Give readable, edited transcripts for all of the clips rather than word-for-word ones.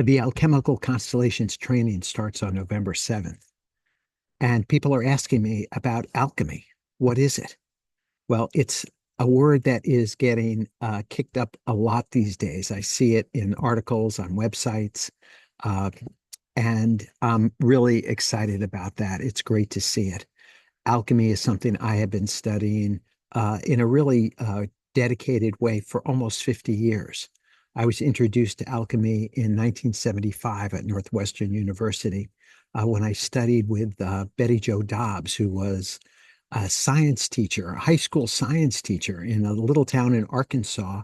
The Alchemical Constellations training starts on November 7th. And people are asking me about alchemy. What is it? Well, it's a word that is getting kicked up a lot these days. I see it in articles on websites, uh, and I'm really excited about that. It's great to see it. Alchemy is something I have been studying in a really dedicated way for almost 50 years. I was introduced to alchemy in 1975 at Northwestern University when I studied with Betty Jo Dobbs, who was a science teacher, a high school science teacher in a little town in Arkansas.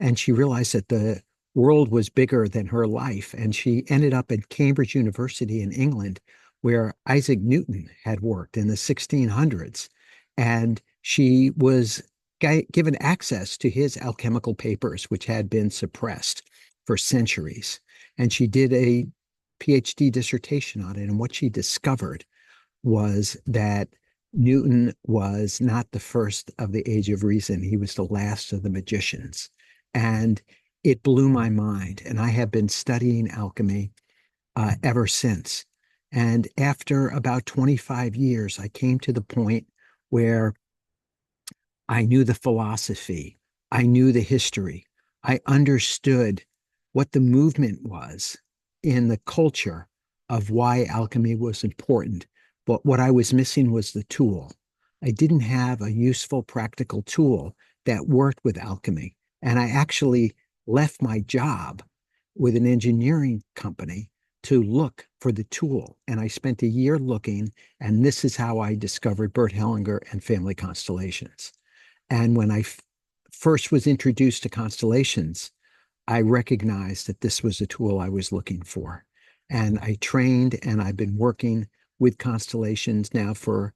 And she realized that the world was bigger than her life. And she ended up at Cambridge University in England, where Isaac Newton had worked in the 1600s. And she was given access to his alchemical papers, which had been suppressed for centuries. And she did a PhD dissertation on it. And what she discovered was that Newton was not the first of the Age of Reason. He was the last of the magicians. And it blew my mind. And I have been studying alchemy ever since. And after about 25 years, I came to the point where I knew the philosophy, I knew the history, I understood what the movement was in the culture of why alchemy was important. But what I was missing was the tool. I didn't have a useful, practical tool that worked with alchemy. And I actually left my job with an engineering company to look for the tool. And I spent a year looking, and this is how I discovered Bert Hellinger and Family Constellations. And when I first was introduced to constellations, I recognized that this was a tool I was looking for. And I trained, and I've been working with constellations now for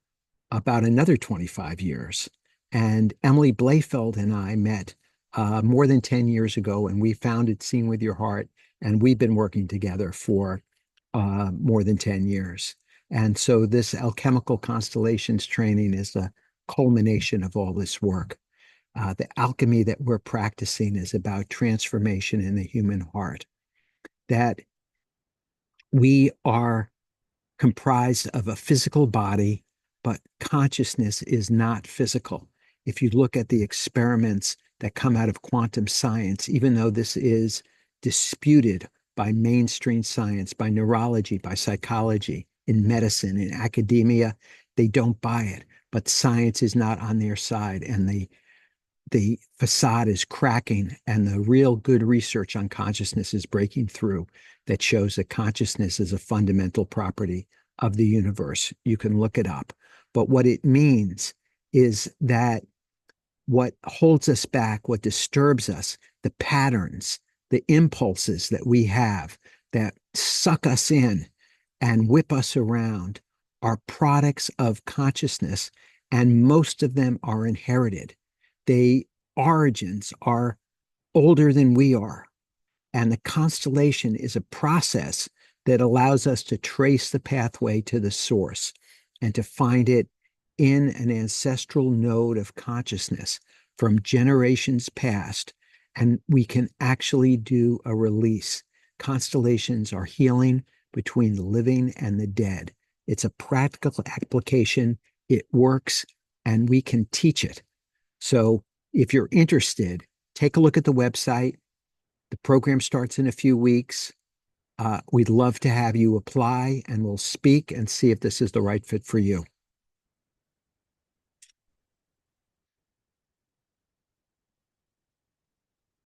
about another 25 years. And Emily Blayfeld and I met more than 10 years ago, and we founded Seeing with Your Heart, and we've been working together for more than 10 years. And so this alchemical constellations training is the culmination of all this work. The alchemy that we're practicing is about transformation in the human heart, that we are comprised of a physical body, but consciousness is not physical. If you look at the experiments that come out of quantum science, even though this is disputed by mainstream science, by neurology, by psychology, in medicine, in academia, they don't buy it. But science is not on their side, and the facade is cracking, and the real good research on consciousness is breaking through that shows that consciousness is a fundamental property of the universe. You can look it up. But what it means is that what holds us back, what disturbs us, the patterns, the impulses that we have that suck us in and whip us around are products of consciousness, and most of them are inherited. The origins are older than we are. And the constellation is a process that allows us to trace the pathway to the source and to find it in an ancestral node of consciousness from generations past. And we can actually do a release. Constellations are healing between the living and the dead. It's a practical application. It works, and we can teach it. So if you're interested, take a look at the website. The program starts in a few weeks. We'd love to have you apply, and we'll speak and see if this is the right fit for you.